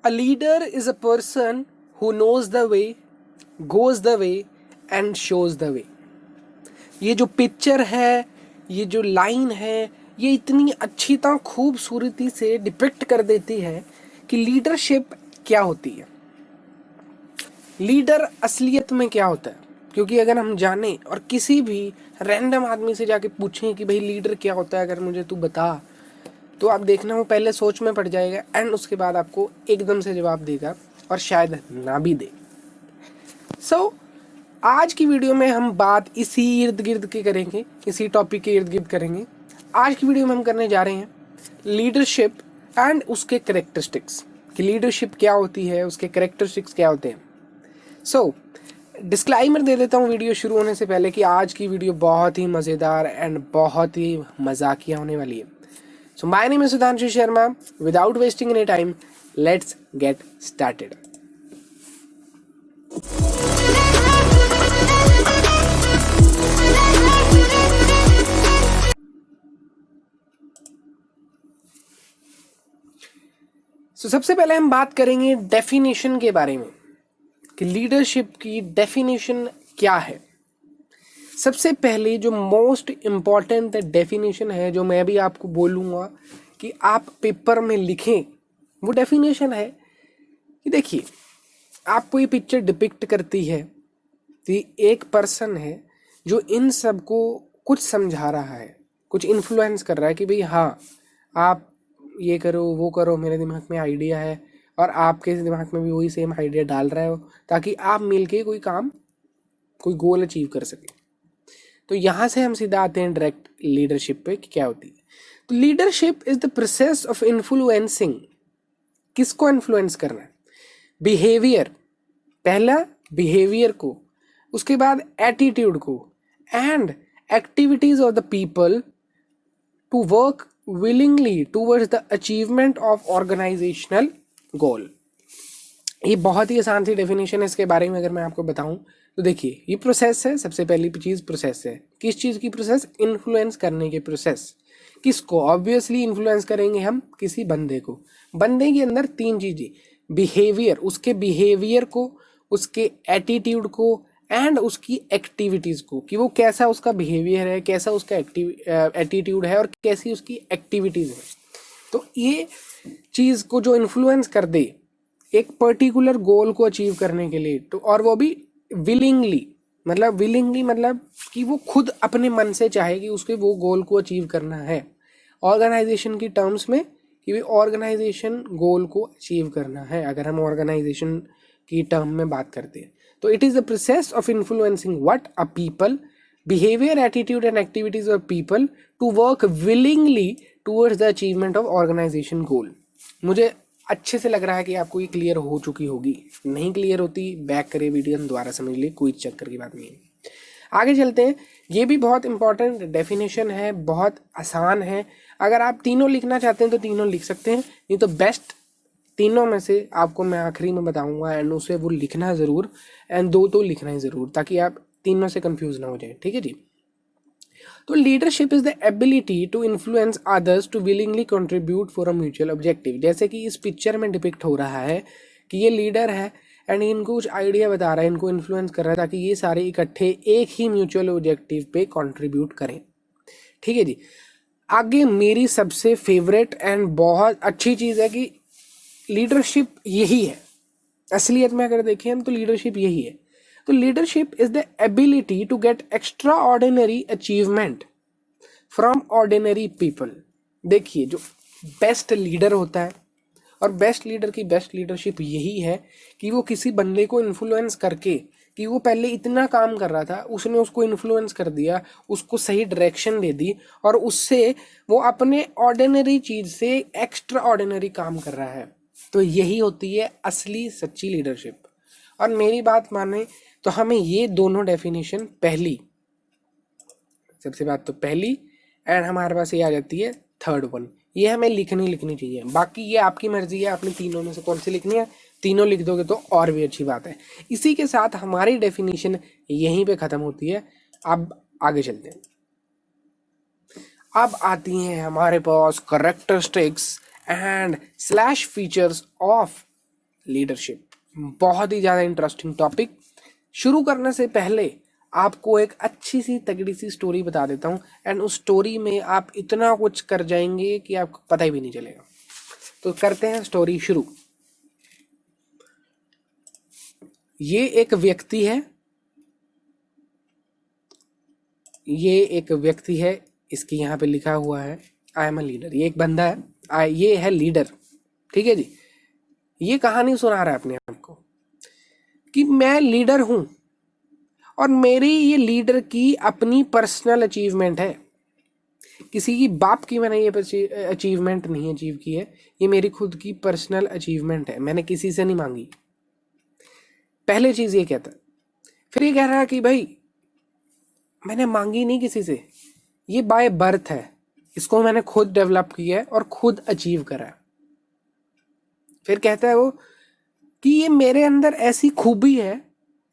A leader is a person who knows the way, goes the way and shows the way. ये जो picture है, ये जो line है, ये इतनी अच्छी तरह खूबसूरती से डिपिक्ट कर देती है कि लीडरशिप क्या होती है, लीडर असलियत में क्या होता है। क्योंकि अगर हम जाने और किसी भी रैंडम आदमी से जाके पूछें कि भाई लीडर क्या होता है, अगर मुझे तू बता, तो आप देखना वो पहले सोच में पड़ जाएगा एंड उसके बाद आपको एकदम से जवाब देगा और शायद ना भी दे। सो आज की वीडियो में हम बात इसी इर्द गिर्द के करेंगे, इसी टॉपिक के इर्द गिर्द करेंगे। आज की वीडियो में हम करने जा रहे हैं लीडरशिप एंड उसके करेक्टरिस्टिक्स, कि लीडरशिप क्या होती है, उसके करेक्टरिस्टिक्स क्या होते हैं। सो डिस्क्लाइमर दे देता हूँ वीडियो शुरू होने से पहले कि आज की वीडियो बहुत ही मज़ेदार एंड बहुत ही मजाकिया होने वाली है। So my name is Sudhanshu Sharma. Without wasting any time, let's get started. So सबसे पहले हम बात करेंगे डेफिनेशन के बारे में कि लीडरशिप की डेफिनेशन क्या है। सबसे पहले जो मोस्ट इम्पॉर्टेंट डेफिनेशन है, जो मैं भी आपको बोलूँगा कि आप पेपर में लिखें, वो डेफिनेशन है कि देखिए, आपको ये पिक्चर डिपिक्ट करती है कि एक पर्सन है जो इन सब को कुछ समझा रहा है, कुछ इन्फ्लुएंस कर रहा है कि भाई हाँ, आप ये करो, वो करो, मेरे दिमाग में आइडिया है और आपके दिमाग में भी वही सेम आइडिया डाल रहा है ताकि आप मिलके कोई काम, कोई गोल अचीव कर सके। तो यहाँ से हम सीधा आते हैं डायरेक्ट लीडरशिप पे कि क्या होती है। तो leadership is the process of influencing. किसको इन्फ्लुएंस करना है? बिहेवियर, पहला बिहेवियर को, उसके बाद एटीट्यूड को and activities of the people to work willingly towards the achievement of organisational goal. ये बहुत ही आसान सी डेफिनेशन है। इसके बारे में अगर मैं आपको बताऊं तो देखिए, ये प्रोसेस है। सबसे पहली चीज़ प्रोसेस है। किस चीज़ की प्रोसेस? इन्फ्लुएंस करने की प्रोसेस। किसको? ऑब्वियसली इन्फ्लुएंस करेंगे हम किसी बंदे को। बंदे के अंदर तीन चीज़ें, बिहेवियर, उसके बिहेवियर को, उसके एटीट्यूड को एंड उसकी एक्टिविटीज़ को, कि वो कैसा उसका बिहेवियर है, कैसा उसका एटीट्यूड है और कैसी उसकी एक्टिविटीज़ है। तो ये चीज़ को जो इन्फ्लुएंस कर दे एक पर्टिकुलर गोल को अचीव करने के लिए, तो और वो भी विलिंगली, मतलब कि वो खुद अपने मन से चाहे कि उसके वो गोल को अचीव करना है। ऑर्गेनाइजेशन की टर्म्स में कि भाई ऑर्गेनाइजेशन गोल को अचीव करना है, अगर हम ऑर्गेनाइजेशन की टर्म में बात करते हैं तो it is the process of influencing what a people, behaviour, attitude and activities of people to work willingly towards the achievement of organisation goal. मुझे अच्छे से लग रहा है कि आपको ये क्लियर हो चुकी होगी। नहीं क्लियर होती, बैक करिए वीडियो, दोबारा समझ लिए, कोई चक्कर की बात नहीं है। आगे चलते हैं। ये भी बहुत इंपॉर्टेंट डेफिनेशन है, बहुत आसान है। अगर आप तीनों लिखना चाहते हैं तो तीनों लिख सकते हैं, नहीं तो बेस्ट तीनों में से आपको मैं आखिरी में बताऊंगा एंड उसे वो लिखना ज़रूर, एंड दो तो लिखना ही ज़रूर, ताकि आप तीनों से कंफ्यूज ना हो जाए। ठीक है जी। तो leadership is the ability to influence others to willingly contribute for a mutual objective. जैसे कि इस पिक्चर में डिपिक्ट हो रहा है कि ये लीडर है एंड इनको कुछ आइडिया बता रहा है, इनको इन्फ्लुएंस कर रहा है ताकि ये सारे इकट्ठे एक ही म्यूचुअल ऑब्जेक्टिव पे कंट्रीब्यूट करें। ठीक है जी। आगे मेरी सबसे फेवरेट एंड बहुत अच्छी चीज़ है कि लीडरशिप यही है असलियत में। अगर देखें हम तो लीडरशिप यही है। तो leadership is the ability to get extraordinary achievement from ordinary people. देखिए, जो बेस्ट लीडर होता है, और बेस्ट लीडर की बेस्ट लीडरशिप यही है कि वो किसी बंदे को इन्फ्लुएंस करके, कि वो पहले इतना काम कर रहा था, उसने उसको इन्फ्लुएंस कर दिया, उसको सही डायरेक्शन दे दी और उससे वो अपने ऑर्डिनरी चीज़ से एक्स्ट्रा ऑर्डिनरी काम कर रहा है। तो यही होती है असली सच्ची लीडरशिप। और मेरी बात माने तो हमें ये दोनों डेफिनेशन, पहली, सबसे बात तो पहली, एंड हमारे पास ये आ जाती है थर्ड वन, ये हमें लिखनी चाहिए। बाकी ये आपकी मर्जी है, आपने तीनों में से कौन सी लिखनी है। तीनों लिख दोगे तो और भी अच्छी बात है। इसी के साथ हमारी डेफिनेशन यहीं पे ख़त्म होती है। अब आगे चलते हैं। अब आती हैं हमारे पास characteristics and slash features of leadership बहुत ही ज़्यादा इंटरेस्टिंग टॉपिक। शुरू करने से पहले आपको एक अच्छी सी तगड़ी सी स्टोरी बता देता हूँ, एंड उस स्टोरी में आप इतना कुछ कर जाएंगे कि आपको पता ही भी नहीं चलेगा। तो करते हैं स्टोरी शुरू। ये एक व्यक्ति है, इसकी यहाँ पे लिखा हुआ है आई एम अ लीडर। ये एक बंदा है, ये है लीडर, ठीक है जी। ये कहानी सुना रहा है अपने आप को कि मैं लीडर हूं और मेरी ये लीडर की अपनी पर्सनल अचीवमेंट है। किसी की बाप की मैंने ये अचीवमेंट नहीं अचीव की है, ये मेरी खुद की पर्सनल अचीवमेंट है, मैंने किसी से नहीं मांगी। पहले चीज ये कहता है। फिर ये कह रहा है कि भाई मैंने मांगी नहीं किसी से, ये बाय बर्थ है, इसको मैंने खुद डेवलप किया है और खुद अचीव करा है। फिर कहता है वो कि ये मेरे अंदर ऐसी खूबी है,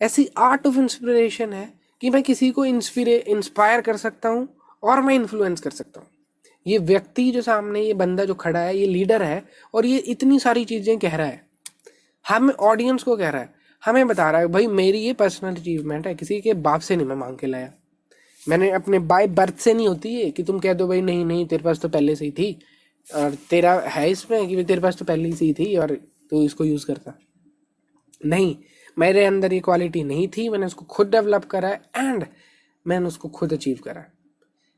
ऐसी आर्ट ऑफ इंस्पिरेशन है कि मैं किसी को इंस्पायर कर सकता हूँ और मैं इन्फ्लुएंस कर सकता हूँ। ये व्यक्ति जो सामने, ये बंदा जो खड़ा है, ये लीडर है और ये इतनी सारी चीजें कह रहा है, हम ऑडियंस को कह रहा है, हमें बता रहा है भाई मेरी ये पर्सनल अचीवमेंट है, किसी के बाप से नहीं मैं मांग के लाया, मैंने अपने बाय बर्थ से नहीं होती है कि तुम कह दो भाई नहीं नहीं तेरे पास तो पहले से ही थी और तेरा है इसमें कि तेरे पास तो पहले से ही थी और तू इसको यूज करता। नहीं, मेरे अंदर ये क्वालिटी नहीं थी, मैंने उसको खुद डेवलप करा है एंड मैंने उसको खुद अचीव करा है।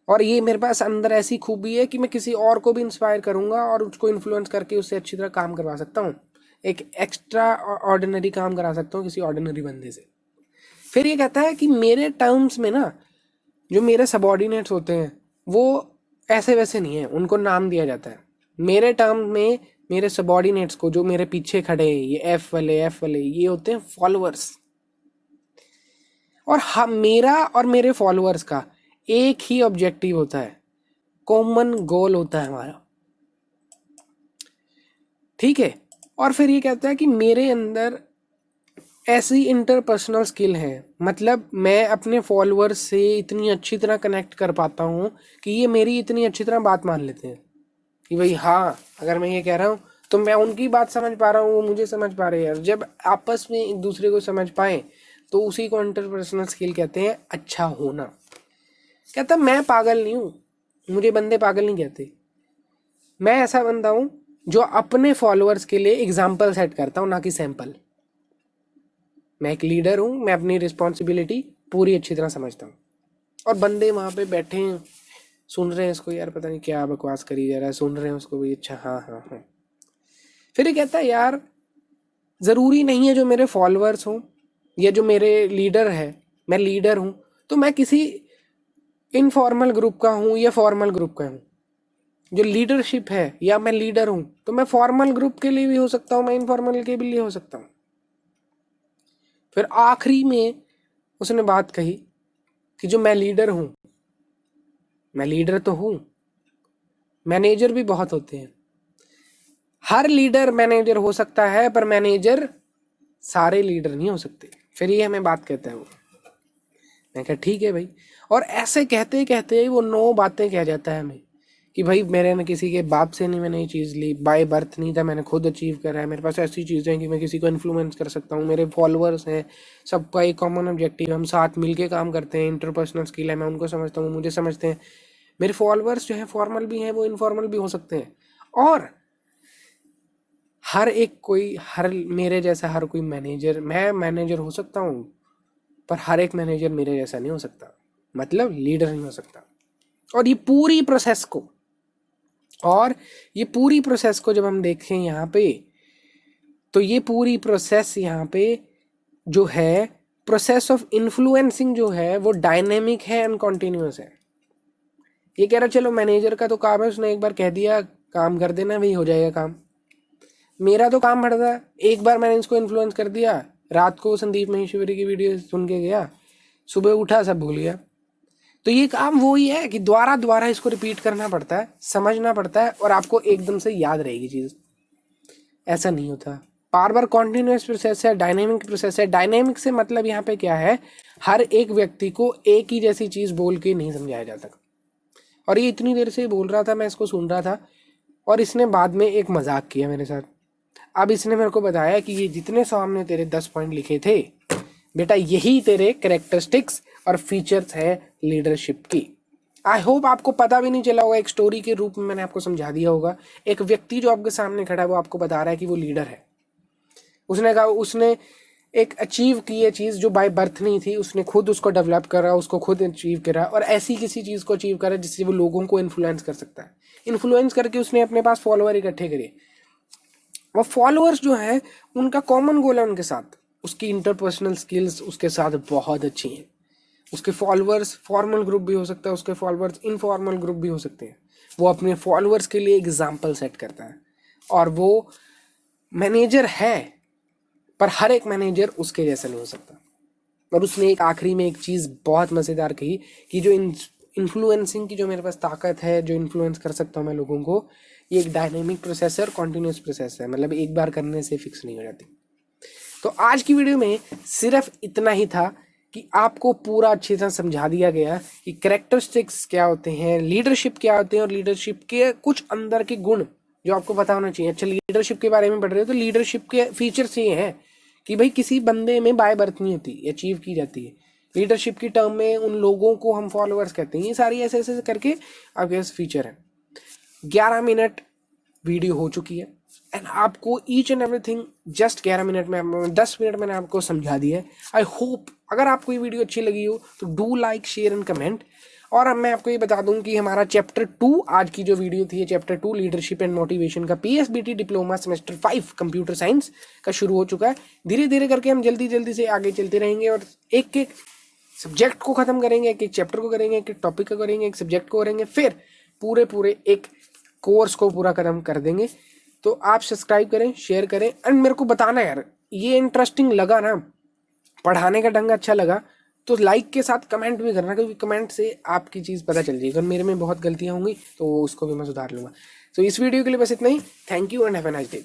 और ये मेरे पास अंदर ऐसी खूबी है कि मैं किसी और को भी इंस्पायर करूंगा और उसको इन्फ्लुएंस करके उससे अच्छी तरह काम करवा सकता हूँ, एक एक्स्ट्रा ऑर्डिनरी काम करा सकता हूँ किसी ऑर्डिनरी बंदे से। फिर ये कहता है कि मेरे टर्म्स में ना जो मेरे सबऑर्डिनेट्स होते हैं वो ऐसे वैसे नहीं है, उनको नाम दिया जाता है। मेरे टर्म में मेरे सबऑर्डिनेट्स को, जो मेरे पीछे खड़े हैं, ये एफ वाले ये होते हैं फॉलोअर्स। और हम, मेरा और मेरे फॉलोअर्स का एक ही ऑब्जेक्टिव होता है, कॉमन गोल होता है हमारा, ठीक है। और फिर ये कहता है कि मेरे अंदर ऐसी इंटरपर्सनल स्किल है, मतलब मैं अपने फॉलोअर्स से इतनी अच्छी तरह कनेक्ट कर पाता हूँ कि ये मेरी इतनी अच्छी तरह बात मान लेते हैं कि भाई हाँ, अगर मैं ये कह रहा हूँ तो मैं उनकी बात समझ पा रहा हूँ, वो मुझे समझ पा रहे हैं। जब आपस में एक दूसरे को समझ पाए तो उसी को इंटरपर्सनल स्किल कहते हैं, अच्छा होना। कहता मैं पागल नहीं हूँ, मुझे बंदे पागल नहीं कहते, मैं ऐसा बंदा हूँ जो अपने फॉलोअर्स के लिए एग्जाम्पल सेट करता हूँ, ना कि सैंपल। मैं एक लीडर हूँ, मैं अपनी रिस्पॉन्सिबिलिटी पूरी अच्छी तरह समझता हूँ। और बंदे वहाँ पे बैठे हैं, सुन रहे हैं इसको, यार पता नहीं क्या बकवास करी जा रहा है, सुन रहे हैं उसको भी, अच्छा हाँ हाँ हाँ। फिर ये कहता है यार ज़रूरी नहीं है जो मेरे फॉलोअर्स हों या जो मेरे लीडर है, मैं लीडर हूँ तो मैं किसी इनफॉर्मल ग्रुप का हूँ या फॉर्मल ग्रुप का हूँ। जो लीडरशिप है, या मैं लीडर हूँ तो मैं फॉर्मल ग्रुप के लिए भी हो सकता हूँ, मैं इनफॉर्मल के लिए हो सकता हूँ। फिर आखिरी में उसने बात कही कि जो मैं लीडर हूँ, मैं लीडर तो हूँ, मैनेजर भी बहुत होते हैं। हर लीडर मैनेजर हो सकता है पर मैनेजर सारे लीडर नहीं हो सकते। फिर ये हमें बात कहता है वो। मैं कहा ठीक है भाई। और ऐसे कहते कहते वो 9 बातें कह जाता है हमें कि भाई मेरे ने किसी के बाप से नहीं मैंने ये चीज़ ली, बाय बर्थ नहीं था, मैंने खुद अचीव करा है, मेरे पास ऐसी चीज़ें हैं कि मैं किसी को इन्फ्लुएंस कर सकता हूँ, मेरे फॉलोअर्स हैं, सबका एक कॉमन ऑब्जेक्टिव, हम साथ मिलके काम करते हैं, इंटरपर्सनल स्किल है, मैं उनको समझता हूँ, मुझे समझते हैं। मेरे फॉलोअर्स जो है फॉर्मल भी हैं, वो इनफॉर्मल भी हो सकते हैं। और हर मेरे जैसा हर कोई मैनेजर, मैं मैनेजर हो सकता हूँ पर हर एक मैनेजर मेरे जैसा नहीं हो सकता, मतलब लीडर नहीं हो सकता। और ये पूरी प्रोसेस को जब हम देखें यहाँ पे, तो ये पूरी प्रोसेस यहाँ पे जो है, प्रोसेस ऑफ इन्फ्लुएंसिंग जो है वो डायनेमिक है एंड कॉन्टिन्यूस है। ये कह रहा चलो मैनेजर का तो काम है, उसने एक बार कह दिया काम कर देना, वही हो जाएगा काम। मेरा तो काम बढ़ता है, एक बार मैंने इसको इन्फ्लुएंस कर दिया, रात को संदीप महेश्वरी की वीडियो सुन के गया, सुबह उठा सब भूल गया। तो ये काम वो ही है कि द्वारा द्वारा इसको रिपीट करना पड़ता है, समझना पड़ता है और आपको एकदम से याद रहेगी चीज़। ऐसा नहीं होता, बार बार कॉन्टिन्यूस प्रोसेस है, डायनेमिक प्रोसेस है। डायनेमिक से मतलब यहाँ पे क्या है, हर एक व्यक्ति को एक ही जैसी चीज़ बोल के नहीं समझाया जाता। और ये इतनी देर से बोल रहा था, मैं इसको सुन रहा था और इसने बाद में एक मजाक किया मेरे साथ अब इसने मेरे को बताया कि ये जितने सामने तेरे 10 पॉइंट लिखे थे बेटा, यही तेरे कैरेक्टरिस्टिक्स और फीचर्स है लीडरशिप की। आई होप आपको पता भी नहीं चला होगा, एक स्टोरी के रूप में मैंने आपको समझा दिया होगा। एक व्यक्ति जो आपके सामने खड़ा है वो आपको बता रहा है कि वो लीडर है। उसने कहा, उसने एक अचीव की है चीज़ जो बाय बर्थ नहीं थी, उसने खुद उसको डेवलप करा, उसको खुद अचीव करा, और ऐसी किसी चीज़ को अचीव करा जिससे वो लोगों को इन्फ्लुएंस कर सकता है। इन्फ्लुएंस करके उसने अपने पास फॉलोअर इकट्ठे करे। वो फॉलोअर्स जो है उनका कॉमन गोल है उनके साथ, उसकी इंटरपर्सनल स्किल्स उसके साथ बहुत अच्छी हैं। उसके फॉलोअर्स फॉर्मल ग्रुप भी हो सकता है, उसके फॉलोअर्स इनफॉर्मल ग्रुप भी हो सकते हैं। वो अपने फॉलोअर्स के लिए एग्जाम्पल सेट करता है, और वो मैनेजर है, पर हर एक मैनेजर उसके जैसा नहीं हो सकता। और उसने एक आखिरी में एक चीज़ बहुत मज़ेदार कही कि जो इन्फ्लुएंसिंग की जो मेरे पास ताकत है, जो इन्फ्लुएंस कर सकता हूँ मैं लोगों को, ये एक डायनेमिक प्रोसेस है और कॉन्टिन्यूस प्रोसेस है, मतलब एक बार करने से फिक्स नहीं हो जाती। तो आज की वीडियो में सिर्फ इतना ही था कि आपको पूरा अच्छी तरह समझा दिया गया कि कैरेक्टरिस्टिक्स क्या होते हैं, लीडरशिप क्या होते हैं, और लीडरशिप के कुछ अंदर के गुण जो आपको पता होना चाहिए। अच्छा, लीडरशिप के बारे में पढ़ रहे हो तो लीडरशिप के फीचर्स ये हैं कि भाई किसी बंदे में बाय बर्थ नहीं होती, अचीव की जाती है। लीडरशिप की टर्म में उन लोगों को हम फॉलोअर्स कहते हैं। ये सारी ऐसे ऐसे करके आपके पास फीचर है। 11 मिनट वीडियो हो चुकी है, एंड आपको each and everything just 11 minute में, 10 मिनट मैंने आपको समझा दिया है। आई होप अगर आपको ये वीडियो अच्छी लगी हो तो do like, share and comment. और अब मैं आपको ये बता दूं कि हमारा चैप्टर 2 आज की जो वीडियो थी, चैप्टर 2 लीडरशिप एंड मोटिवेशन का PSBT diploma semester 5 computer science का शुरू हो चुका है। धीरे धीरे करके हम जल्दी जल्दी से आगे चलते रहेंगे और एक एक सब्जेक्ट को ख़त्म करेंगे, एक एक चैप्टर को करेंगे, एक एक टॉपिक को करेंगे, एक सब्जेक्ट को करेंगे, फिर पूरे एक कोर्स को पूरा खत्म कर देंगे। तो आप सब्सक्राइब करें, शेयर करें, एंड मेरे को बताना यार ये इंटरेस्टिंग लगा ना, पढ़ाने का ढंग अच्छा लगा तो लाइक के साथ कमेंट भी करना, क्योंकि कमेंट से आपकी चीज़ पता चल जाएगी। अगर मेरे में बहुत गलतियाँ होंगी तो उसको भी मैं सुधार लूँगा। तो इस वीडियो के लिए बस इतना ही। Thank you and have a nice day.